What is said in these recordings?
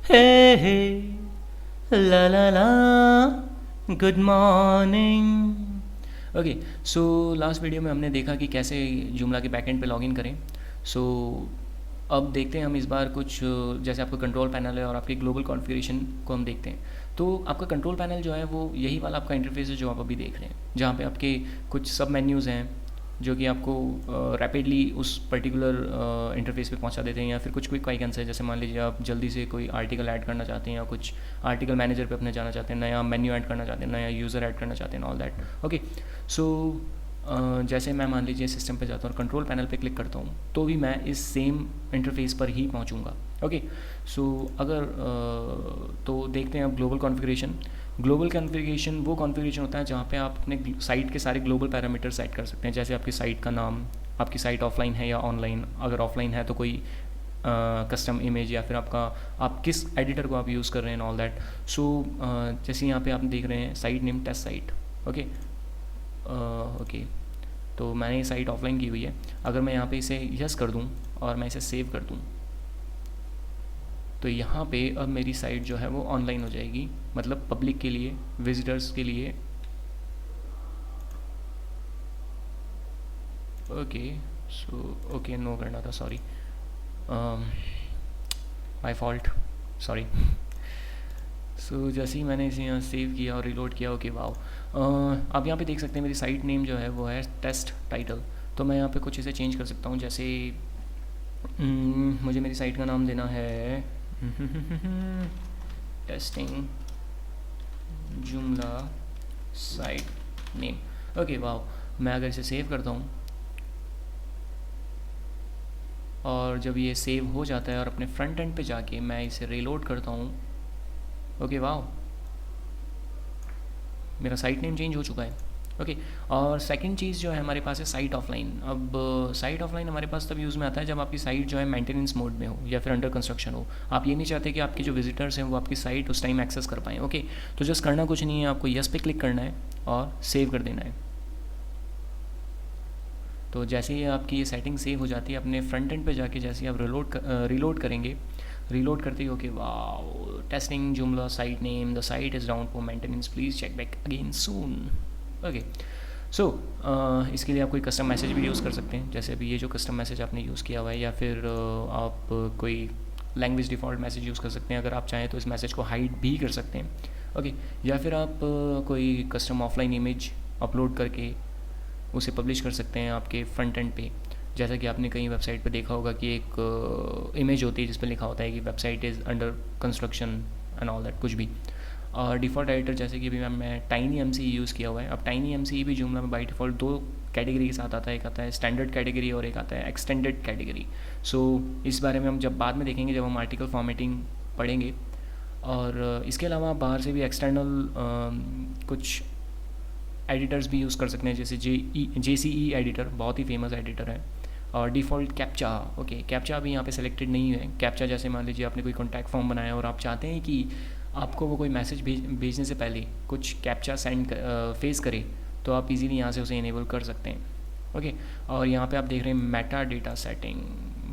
Hey, hey, la la la, good morning. Okay, so last video में हमने देखा कि कैसे जुमला के बैकएंड पे लॉगिन करें. सो अब देखते हैं हम इस बार कुछ जैसे आपका कंट्रोल पैनल है और आपके ग्लोबल कॉन्फ़िगरेशन को हम देखते हैं. तो आपका कंट्रोल पैनल जो है वो यही वाला आपका इंटरफेस है जो आप अभी देख रहे हैं, जहाँ पे आपके कुछ सब मेन्यूज़ हैं जो कि आपको रैपिडली उस पर्टिकुलर इंटरफेस पे पहुंचा देते हैं, या फिर कुछ क्विक आइकन्स है. जैसे मान लीजिए आप जल्दी से कोई आर्टिकल ऐड करना चाहते हैं या कुछ आर्टिकल मैनेजर पे अपने जाना चाहते हैं, नया मेन्यू ऐड करना चाहते हैं, नया यूज़र ऐड करना चाहते हैं, ऑल दैट. ओके, सो जैसे मैं मान लीजिए सिस्टम पे जाता हूँ और कंट्रोल पैनल पे क्लिक करता हूँ तो भी मैं इस सेम इंटरफेस पर ही पहुँचूँगा. ओके, सो अगर तो देखते हैं अब ग्लोबल कॉन्फ़िगरेशन. ग्लोबल कॉन्फ़िगरेशन वो कॉन्फ़िगरेशन होता है जहाँ पे आप अपने साइट के सारे ग्लोबल पैरामीटर सेट कर सकते हैं. जैसे आपकी साइट का नाम, आपकी साइट ऑफलाइन है या ऑनलाइन, अगर ऑफलाइन है तो कोई कस्टम इमेज, या फिर आपका आप किस एडिटर को आप यूज़ कर रहे हैं, ऑल दैट. सो जैसे यहाँ पे आप देख रहे हैं site name test site. Okay, okay, तो मैंने ये साइट ऑफलाइन की हुई है. अगर मैं यहाँ पे इसे यस कर दूँ और मैं इसे सेव कर दूँ तो यहाँ पे अब मेरी साइट जो है वो ऑनलाइन हो जाएगी, मतलब पब्लिक के लिए, विजिटर्स के लिए. ओके, सो ओके, नो करना था, सॉरी, माय फॉल्ट, सॉरी. सो जैसे ही मैंने इसे यहाँ सेव किया और रिलोड किया, ओके वाओ, आप यहाँ पे देख सकते हैं मेरी साइट नेम जो है वो है टेस्ट टाइटल. तो मैं यहाँ पे कुछ इसे चेंज कर सकता हूँ. जैसे मुझे मेरी साइट का नाम देना है testing Joomla site name. Okay wow, मैं अगर इसे सेव करता हूँ और जब ये सेव हो जाता है और अपने फ्रंट एंड पे जाके मैं इसे रीलोड करता हूँ, ओके वाओ, मेरा साइट नेम चेंज हो चुका है. ओके, और सेकंड चीज़ जो है हमारे पास है साइट ऑफलाइन. अब साइट ऑफलाइन हमारे पास तब यूज़ में आता है जब आपकी साइट जो है मेंटेनेंस मोड में हो या फिर अंडर कंस्ट्रक्शन हो. आप ये नहीं चाहते कि आपके जो विजिटर्स हैं वो आपकी साइट उस टाइम एक्सेस कर पाएँ. ओके, तो जस्ट करना कुछ नहीं है, आपको यस पे क्लिक करना है और सेव कर देना है. तो जैसे ही आपकी ये सेटिंग सेव हो जाती है, अपने फ्रंट एंड पे जाके जैसे ही आप रीलोड करेंगे, रीलोड करते ही okay wow, testing Joomla site name, the site is down for maintenance, please check back again soon. Okay, so इसके लिए आप कोई कस्टम मैसेज भी यूज़ कर सकते हैं. जैसे अभी ये जो कस्टम मैसेज आपने यूज़ किया हुआ है, या फिर आप कोई लैंग्वेज डिफ़ॉल्ट मैसेज यूज़ कर सकते हैं. अगर आप चाहें तो इस मैसेज को हाइड भी कर सकते हैं. ओके, या फिर आप कोई कस्टम ऑफलाइन इमेज अपलोड करके उसे पब्लिश कर सकते हैं आपके फ्रंट एंड पे. जैसा कि आपने कई वेबसाइट पे देखा होगा कि एक इमेज होती है जिस पर लिखा होता है कि website is under construction and all that, कुछ भी. और डिफ़ॉल्ट एडिटर जैसे कि अभी मैं टाइनी एम यूज़ किया हुआ है. अब टाइनी एम भी जुमला में बाई डिफ़ॉल्ट दो कैटेगरी के साथ आता है. एक आता है स्टैंडर्ड कैटेगरी और एक आता है एक्सटेंडेड कैटेगरी. सो इस बारे में हम जब बाद में देखेंगे, जब हम आर्टिकल फॉर्मेटिंग पढ़ेंगे. और इसके अलावा आप बाहर से भी एक्सटर्नल कुछ एडिटर्स भी यूज़ कर सकते हैं. जैसे JCE एडिटर बहुत ही फेमस एडिटर है. और डिफ़ॉल्ट कैप्चा. ओके, कैप्चा अभी यहाँ पे सेलेक्टेड नहीं है. कैप्चा जैसे मान लीजिए आपने कोई कॉन्टैक्ट फॉर्म बनाया और आप चाहते हैं कि आपको वो कोई मैसेज भेजने से पहले कुछ कैप्चा फेस करे, तो आप इजीली यहाँ से उसे इनेबल कर सकते हैं. ओके, और यहाँ पे आप देख रहे हैं मेटा डेटा सेटिंग,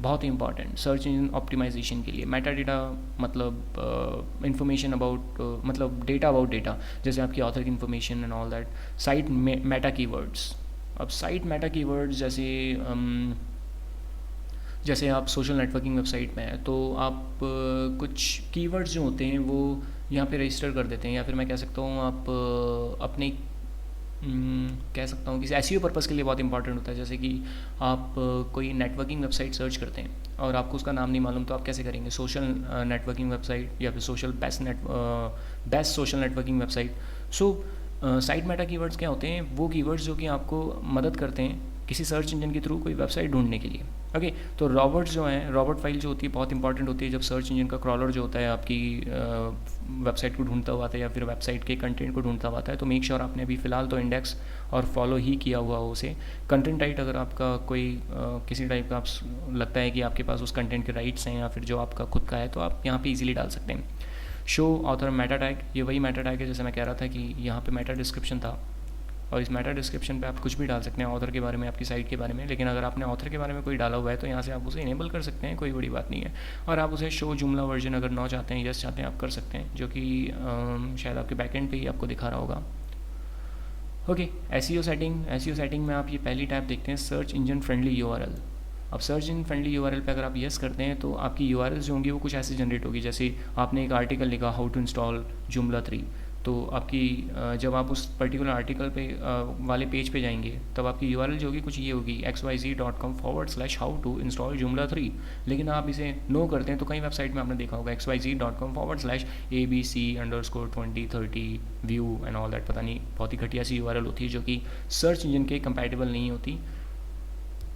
बहुत ही इंपॉर्टेंट सर्च इंजन ऑप्टिमाइजेशन के लिए. मेटा डेटा मतलब इंफॉर्मेशन अबाउट, मतलब डेटा अबाउट डेटा, जैसे आपकी ऑथर की information and all that. Site Meta keywords. अब साइट मेटा कीवर्ड्स जैसे आप सोशल नेटवर्किंग वेबसाइट में हैं तो आप कुछ कीवर्ड्स जो होते हैं वो यहाँ पे रजिस्टर कर देते हैं. या फिर मैं कह सकता हूँ आप अपने कह सकता हूँ कि एसईओ पर्पज़ के लिए बहुत इंपॉर्टेंट होता है. जैसे कि आप कोई नेटवर्किंग वेबसाइट सर्च करते हैं और आपको उसका नाम नहीं मालूम, तो आप कैसे करेंगे? सोशल नेटवर्किंग वेबसाइट या फिर best social networking website. So site Meta keywords क्या होते हैं? वो कीवर्ड्स जो कि आपको मदद करते हैं किसी सर्च इंजन के थ्रू कोई वेबसाइट ढूंढने के लिए. ओके, तो रॉबर्ट्स जो हैं, रॉबर्ट फाइल जो होती है बहुत इंपॉर्टेंट होती है जब सर्च इंजन का क्रॉलर जो होता है आपकी वेबसाइट को ढूंढता हुआ आता है या फिर वेबसाइट के कंटेंट को ढूंढता हुआ आता है. तो मेक श्योर आपने अभी फ़िलहाल तो इंडेक्स और फॉलो ही किया हुआ हो उसे. कंटेंट राइट, अगर आपका कोई किसी टाइप का आप लगता है कि आपके पास उस कंटेंट के राइट्स हैं या फिर जो आपका खुद का है, तो आप यहाँ पर ईजिली डाल सकते हैं. शो ऑथर मेटा टैग, ये वही मेटा टैग है जैसे मैं कह रहा था कि यहाँ पे मेटा डिस्क्रिप्शन था. और इस मेटा डिस्क्रिप्शन पे आप कुछ भी डाल सकते हैं ऑथर के बारे में, आपकी साइट के बारे में। लेकिन अगर आपने ऑथर के बारे में कोई डाला हुआ है तो यहाँ से आप उसे इनेबल कर सकते हैं, कोई बड़ी बात नहीं है। और आप उसे शो जुमला वर्जन अगर नो चाहते हैं, यस चाहते हैं, आप कर सकते हैं, जो कि शायद आपके बैकएंड पे ही आपको दिखा रहा होगा। ओके, एसईओ सेटिंग में आप ये पहली टैब देखते हैं, सर्च इंजन फ्रेंडली यूआरएल। अब सर्च इंजन फ्रेंडली यूआरएल पे अगर आप यस करते हैं तो आपकी यूआरएल जो होंगी वो कुछ ऐसे जनरेट होगी, जैसे आपने एक आर्टिकल लिखा हाउ टू इंस्टॉल जुमला 3, तो आपकी जब आप उस पर्टिकुलर आर्टिकल पे वाले पेज पे जाएंगे तब आपकी यूआरएल जो होगी कुछ ये होगी xyz.com/how to install Joomla 3। लेकिन आप इसे नो करते हैं तो कई वेबसाइट में आपने देखा होगा xyz.com/abc_2030 view and all that, पता नहीं बहुत ही घटिया सी यूआरएल होती है जो कि सर्च इंजन के कंपैटिबल नहीं होती।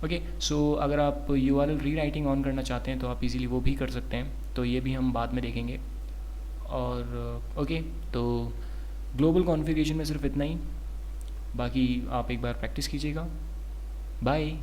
ओके, सो अगर आप यूआरएल रीराइटिंग ऑन करना चाहते हैं तो आप इजीली वो भी कर सकते हैं, तो ये भी हम बाद में देखेंगे। और ओके, तो ग्लोबल कॉन्फ़िगरेशन में सिर्फ इतना ही, बाकी आप एक बार प्रैक्टिस कीजिएगा। बाय।